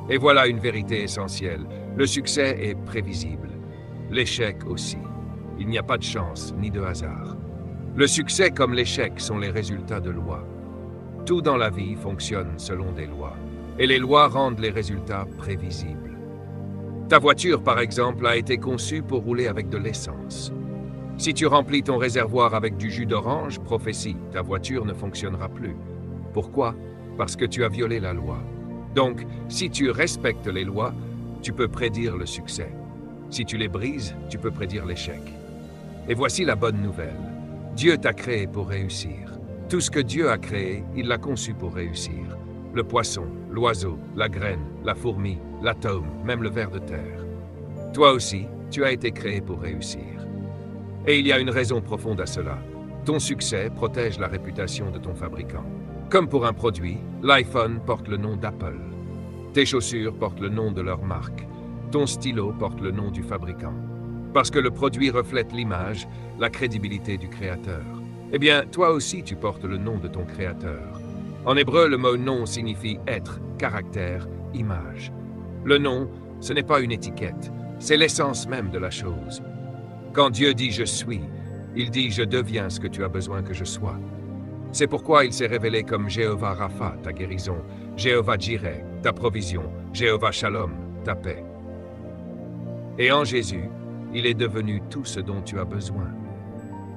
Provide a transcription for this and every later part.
Et voilà une vérité essentielle. Le succès est prévisible. L'échec aussi. Il n'y a pas de chance ni de hasard. Le succès comme l'échec sont les résultats de lois. Tout dans la vie fonctionne selon des lois. Et les lois rendent les résultats prévisibles. Ta voiture, par exemple, a été conçue pour rouler avec de l'essence. Si tu remplis ton réservoir avec du jus d'orange, prophétie, ta voiture ne fonctionnera plus. Pourquoi? Parce que tu as violé la loi. Donc, si tu respectes les lois, tu peux prédire le succès. Si tu les brises, tu peux prédire l'échec. Et voici la bonne nouvelle. Dieu t'a créé pour réussir. Tout ce que Dieu a créé, il l'a conçu pour réussir. Le poisson, l'oiseau, la graine, la fourmi, l'atome, même le ver de terre. Toi aussi, tu as été créé pour réussir. Et il y a une raison profonde à cela. Ton succès protège la réputation de ton fabricant. Comme pour un produit, l'iPhone porte le nom d'Apple. Tes chaussures portent le nom de leur marque. Ton stylo porte le nom du fabricant. Parce que le produit reflète l'image, la crédibilité du créateur. Eh bien, toi aussi tu portes le nom de ton créateur. En hébreu, le mot nom signifie être, caractère, image. Le nom, ce n'est pas une étiquette, c'est l'essence même de la chose. Quand Dieu dit « je suis », il dit « je deviens ce que tu as besoin que je sois ». C'est pourquoi il s'est révélé comme Jéhovah Rapha, ta guérison, Jéhovah Jireh, ta provision, Jéhovah Shalom, ta paix. Et en Jésus, il est devenu tout ce dont tu as besoin.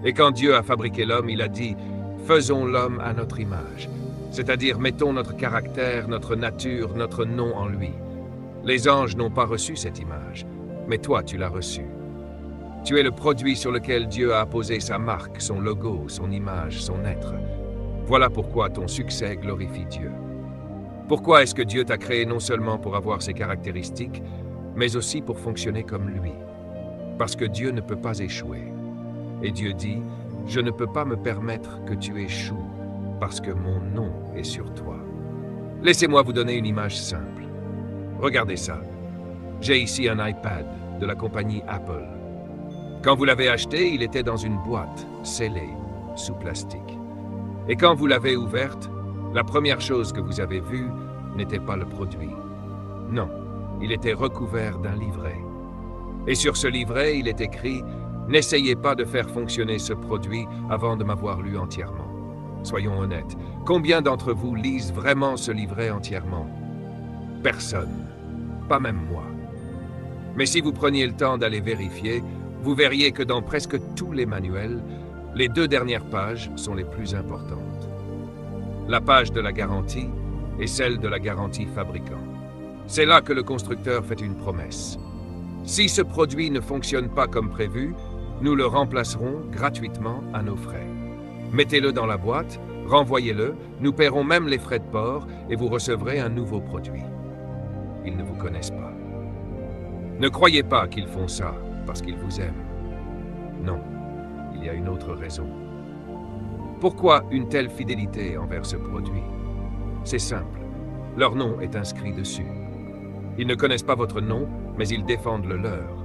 Et quand Dieu a fabriqué l'homme, il a dit « faisons l'homme à notre image », c'est-à-dire mettons notre caractère, notre nature, notre nom en lui. Les anges n'ont pas reçu cette image, mais toi tu l'as reçue. Tu es le produit sur lequel Dieu a apposé sa marque, son logo, son image, son être. Voilà pourquoi ton succès glorifie Dieu. Pourquoi est-ce que Dieu t'a créé non seulement pour avoir ses caractéristiques, mais aussi pour fonctionner comme lui? Parce que Dieu ne peut pas échouer. Et Dieu dit, « Je ne peux pas me permettre que tu échoues, parce que mon nom est sur toi. » Laissez-moi vous donner une image simple. Regardez ça. J'ai ici un iPad de la compagnie Apple. Quand vous l'avez acheté, il était dans une boîte, scellée, sous plastique. Et quand vous l'avez ouverte, la première chose que vous avez vue n'était pas le produit. Non, il était recouvert d'un livret. Et sur ce livret, il est écrit « N'essayez pas de faire fonctionner ce produit avant de m'avoir lu entièrement. » Soyons honnêtes, combien d'entre vous lisent vraiment ce livret entièrement? Personne, pas même moi. Mais si vous preniez le temps d'aller vérifier, vous verriez que dans presque tous les manuels, les 2 dernières pages sont les plus importantes. La page de la garantie et celle de la garantie fabricant. C'est là que le constructeur fait une promesse. Si ce produit ne fonctionne pas comme prévu, nous le remplacerons gratuitement à nos frais. Mettez-le dans la boîte, renvoyez-le, nous paierons même les frais de port et vous recevrez un nouveau produit. Ils ne vous connaissent pas. Ne croyez pas qu'ils font ça parce qu'ils vous aiment. Non, il y a une autre raison. Pourquoi une telle fidélité envers ce produit? C'est simple, leur nom est inscrit dessus. Ils ne connaissent pas votre nom, mais ils défendent le leur.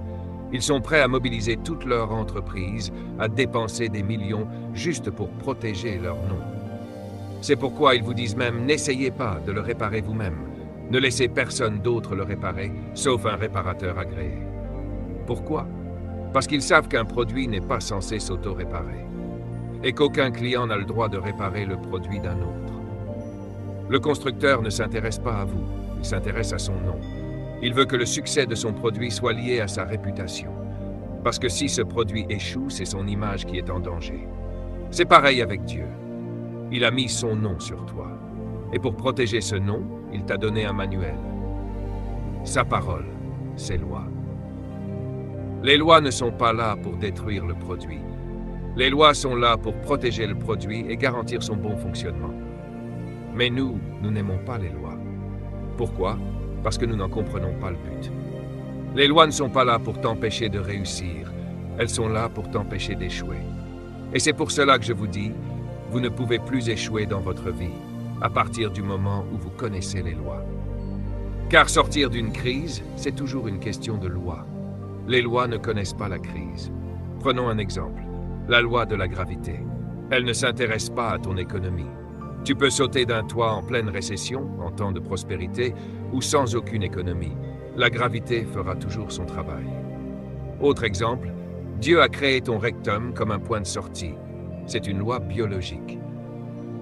Ils sont prêts à mobiliser toute leur entreprise, à dépenser des millions juste pour protéger leur nom. C'est pourquoi ils vous disent même « n'essayez pas de le réparer vous-même. Ne laissez personne d'autre le réparer, sauf un réparateur agréé. » Pourquoi? Parce qu'ils savent qu'un produit n'est pas censé s'auto-réparer et qu'aucun client n'a le droit de réparer le produit d'un autre. Le constructeur ne s'intéresse pas à vous, il s'intéresse à son nom. Il veut que le succès de son produit soit lié à sa réputation. Parce que si ce produit échoue, c'est son image qui est en danger. C'est pareil avec Dieu. Il a mis son nom sur toi. Et pour protéger ce nom, il t'a donné un manuel. Sa parole, ses lois. Les lois ne sont pas là pour détruire le produit. Les lois sont là pour protéger le produit et garantir son bon fonctionnement. Mais nous n'aimons pas les lois. Pourquoi? Parce que nous n'en comprenons pas le but. Les lois ne sont pas là pour t'empêcher de réussir, elles sont là pour t'empêcher d'échouer. Et c'est pour cela que je vous dis, vous ne pouvez plus échouer dans votre vie, à partir du moment où vous connaissez les lois. Car sortir d'une crise, c'est toujours une question de loi. Les lois ne connaissent pas la crise. Prenons un exemple, la loi de la gravité. Elle ne s'intéresse pas à ton économie. Tu peux sauter d'un toit en pleine récession, en temps de prospérité, ou sans aucune économie. La gravité fera toujours son travail. Autre exemple, Dieu a créé ton rectum comme un point de sortie. C'est une loi biologique.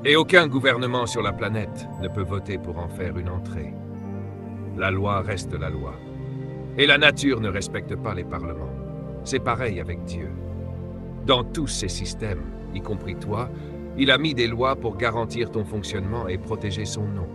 Et aucun gouvernement sur la planète ne peut voter pour en faire une entrée. La loi reste la loi. Et la nature ne respecte pas les parlements. C'est pareil avec Dieu. Dans tous ces systèmes, y compris toi, il a mis des lois pour garantir ton fonctionnement et protéger son nom.